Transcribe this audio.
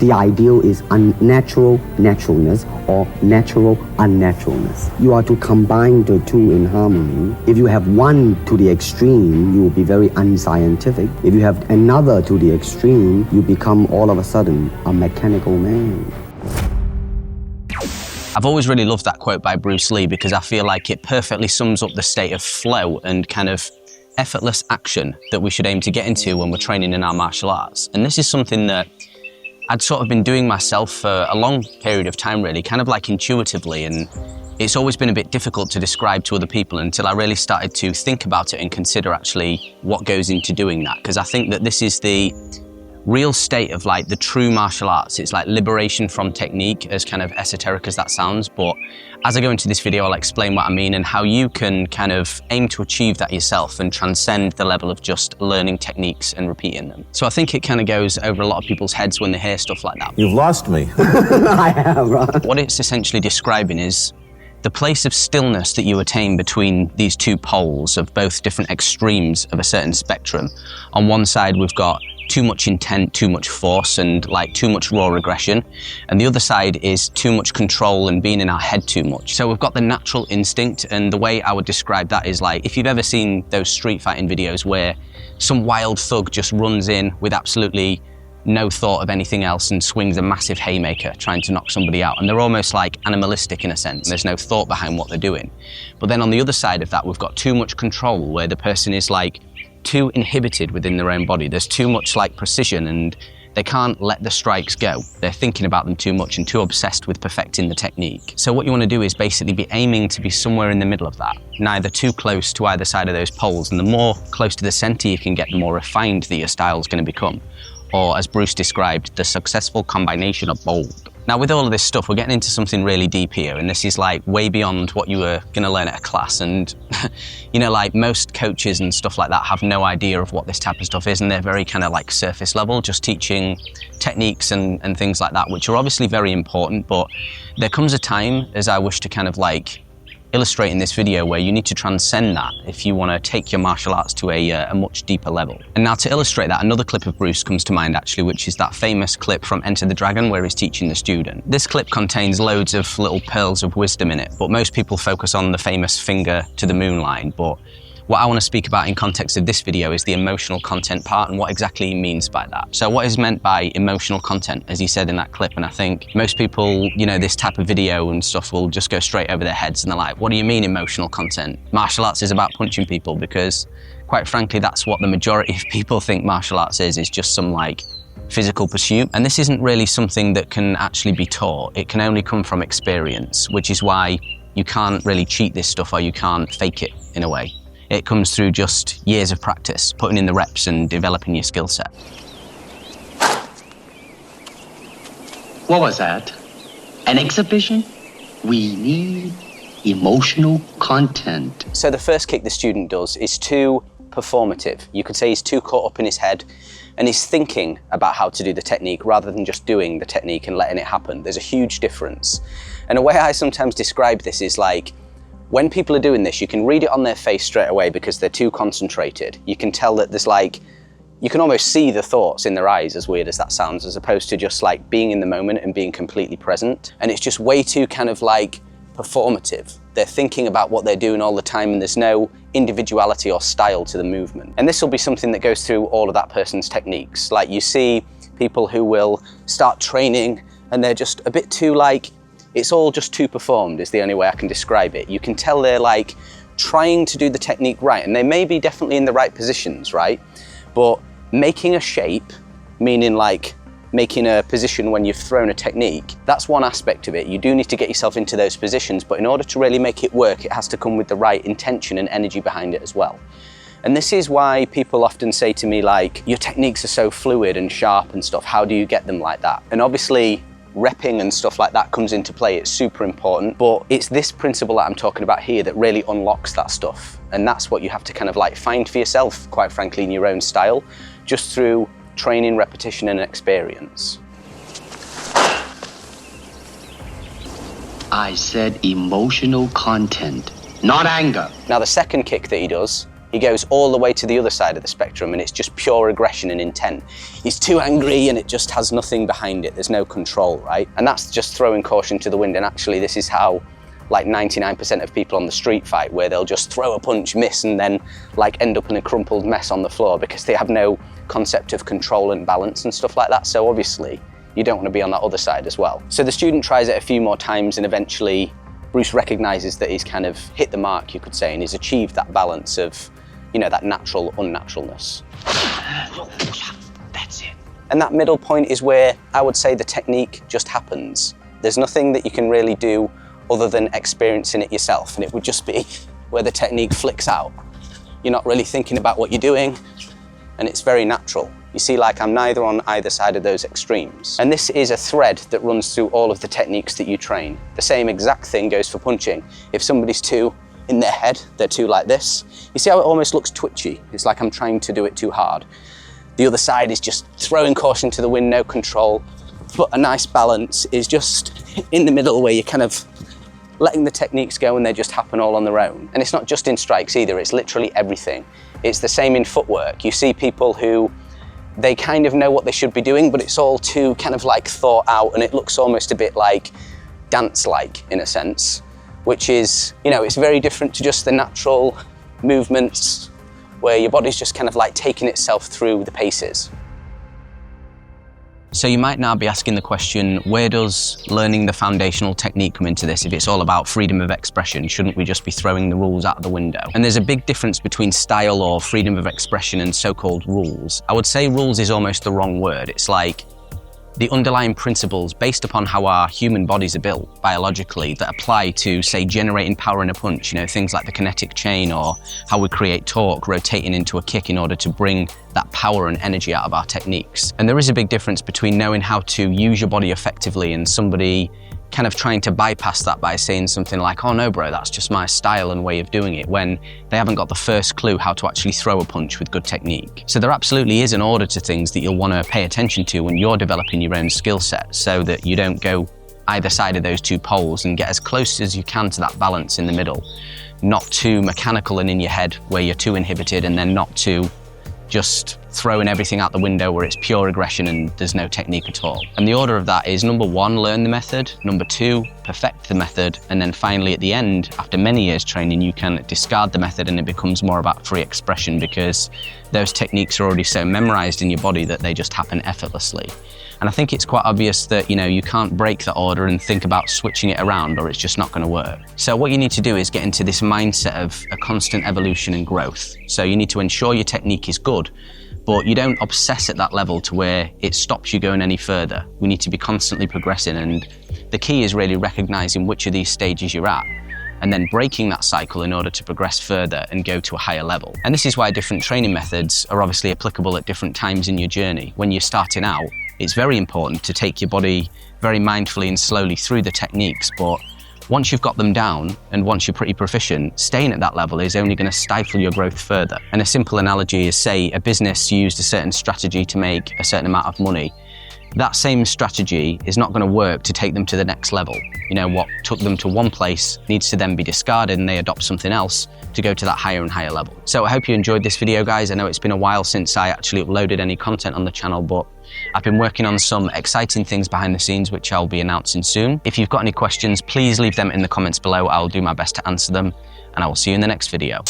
The ideal is unnatural naturalness or natural unnaturalness. You are to combine the two in harmony. If you have one to the extreme, you will be very unscientific. If you have another to the extreme, you become all of a sudden a mechanical man. I've always really loved that quote by Bruce Lee because I feel like it perfectly sums up the state of flow and kind of effortless action that we should aim to get into when we're training in our martial arts. And this is something that I'd sort of been doing myself for a long period of time really, kind of like intuitively, and it's always been a bit difficult to describe to other people until I really started to think about it and consider actually what goes into doing that. Because I think that this is the real state of like the true martial arts. It's like liberation from technique, as kind of esoteric as that sounds, but as I go into this video, I'll explain what I mean and how you can kind of aim to achieve that yourself and transcend the level of just learning techniques and repeating them. So I think it kind of goes over a lot of people's heads when they hear stuff like that. You've lost me. I have, right? What it's essentially describing is the place of stillness that you attain between these two poles of both different extremes of a certain spectrum. On one side, we've got too much intent, too much force, and like too much raw aggression. And the other side is too much control and being in our head too much. So we've got the natural instinct, and the way I would describe that is like, if you've ever seen those street fighting videos where some wild thug just runs in with absolutely no thought of anything else and swings a massive haymaker trying to knock somebody out. And they're almost like animalistic in a sense. There's no thought behind what they're doing. But then on the other side of that, we've got too much control where the person is like too inhibited within their own body. There's too much like precision and they can't let the strikes go. They're thinking about them too much and too obsessed with perfecting the technique. So what you want to do is basically be aiming to be somewhere in the middle of that, neither too close to either side of those poles. And the more close to the center you can get, the more refined that your style is going to become. Or as Bruce described, the successful combination of bold. Now with all of this stuff, we're getting into something really deep here, and this is like way beyond what you were gonna learn at a class. And you know, like most coaches and stuff like that have no idea of what this type of stuff is, and they're very kind of like surface level, just teaching techniques and things like that, which are obviously very important, but there comes a time, as I wish to kind of like illustrate in this video, where you need to transcend that if you want to take your martial arts to a much deeper level. And now to illustrate that, another clip of Bruce comes to mind actually, which is that famous clip from Enter the Dragon where he's teaching the student. This clip contains loads of little pearls of wisdom in it, but most people focus on the famous finger to the moon line. But what I want to speak about in context of this video is the emotional content part and what exactly he means by that. So what is meant by emotional content, as he said in that clip, and I think most people, you know, this type of video and stuff will just go straight over their heads and they're like, what do you mean emotional content? Martial arts is about punching people, because quite frankly, that's what the majority of people think martial arts is just some like physical pursuit. And this isn't really something that can actually be taught. It can only come from experience, which is why you can't really cheat this stuff or you can't fake it in a way. It comes through just years of practice, putting in the reps and developing your skill set. What was that? An exhibition? We need emotional content. So the first kick the student does is too performative. You could say he's too caught up in his head and he's thinking about how to do the technique rather than just doing the technique and letting it happen. There's a huge difference. And the way I sometimes describe this is like, when people are doing this, you can read it on their face straight away because they're too concentrated. You can tell that there's like, you can almost see the thoughts in their eyes, as weird as that sounds, as opposed to just like being in the moment and being completely present. And it's just way too kind of like performative. They're thinking about what they're doing all the time and there's no individuality or style to the movement. And this will be something that goes through all of that person's techniques. Like you see people who will start training and they're just a bit too like, it's all just too performed is the only way I can describe it. You can tell they're like trying to do the technique right, and they may be definitely in the right positions, right? But making a shape, meaning like making a position when you've thrown a technique, that's one aspect of it. You do need to get yourself into those positions, but in order to really make it work, it has to come with the right intention and energy behind it as well. And this is why people often say to me like, your techniques are so fluid and sharp and stuff, how do you get them like that? And obviously, repping and stuff like that comes into play. It's super important, but it's this principle that I'm talking about here that really unlocks that stuff. And that's what you have to kind of like find for yourself, quite frankly, in your own style, just through training, repetition, and experience. I said emotional content, not anger. Now the second kick that he does He goes all the way to the other side of the spectrum and it's just pure aggression and intent. He's too angry and it just has nothing behind it. There's no control, right? And that's just throwing caution to the wind. And actually this is how like 99% of people on the street fight, where they'll just throw a punch, miss, and then like end up in a crumpled mess on the floor because they have no concept of control and balance and stuff like that. So obviously you don't want to be on that other side as well. So the student tries it a few more times and eventually Bruce recognizes that he's kind of hit the mark, you could say, and he's achieved that balance of, you know, that natural unnaturalness. That's it. And that middle point is where I would say the technique just happens. There's nothing that you can really do other than experiencing it yourself, and it would just be where the technique flicks out. You're not really thinking about what you're doing, and it's very natural. You see, like, I'm neither on either side of those extremes. And this is a thread that runs through all of the techniques that you train. The same exact thing goes for punching. If somebody's too in their head, they're too like this. You see how it almost looks twitchy? It's like I'm trying to do it too hard. The other side is just throwing caution to the wind, no control. But a nice balance is just in the middle, where you're kind of letting the techniques go and they just happen all on their own. And it's not just in strikes either, it's literally everything. It's the same in footwork. You see people who, they kind of know what they should be doing, but it's all too kind of like thought out, and it looks almost a bit like dance-like in a sense, which is, you know, it's very different to just the natural movements where your body's just kind of like taking itself through the paces. So you might now be asking the question, where does learning the foundational technique come into this? If it's all about freedom of expression, shouldn't we just be throwing the rules out of the window? And there's a big difference between style or freedom of expression and so-called rules. I would say rules is almost the wrong word. It's like the underlying principles based upon how our human bodies are built biologically that apply to, say, generating power in a punch, you know, things like the kinetic chain, or how we create torque rotating into a kick in order to bring that power and energy out of our techniques. And there is a big difference between knowing how to use your body effectively and somebody kind of trying to bypass that by saying something like, oh no bro, that's just my style and way of doing it, when they haven't got the first clue how to actually throw a punch with good technique. So there absolutely is an order to things that you'll want to pay attention to when you're developing your own skill set, so that you don't go either side of those two poles, and get as close as you can to that balance in the middle. Not too mechanical and in your head where you're too inhibited, and then not too just throwing everything out the window where it's pure aggression and there's no technique at all. And the order of that is, number one, learn the method, number two, perfect the method, and then finally at the end, after many years training, you can discard the method and it becomes more about free expression, because those techniques are already so memorized in your body that they just happen effortlessly. And I think it's quite obvious that, you know, you can't break that order and think about switching it around, or it's just not going to work. So what you need to do is get into this mindset of a constant evolution and growth. So you need to ensure your technique is good, but you don't obsess at that level to where it stops you going any further. We need to be constantly progressing, and the key is really recognizing which of these stages you're at, and then breaking that cycle in order to progress further and go to a higher level. And this is why different training methods are obviously applicable at different times in your journey. When you're starting out, it's very important to take your body very mindfully and slowly through the techniques, but once you've got them down and once you're pretty proficient, staying at that level is only going to stifle your growth further. And a simple analogy is, say, a business used a certain strategy to make a certain amount of money. That same strategy is not going to work to take them to the next level. You know, what took them to one place needs to then be discarded, and they adopt something else to go to that higher and higher level. So I hope you enjoyed this video, guys. I know it's been a while since I actually uploaded any content on the channel, but I've been working on some exciting things behind the scenes, which I'll be announcing soon. If you've got any questions, please leave them in the comments below. I'll do my best to answer them, and I will see you in the next video.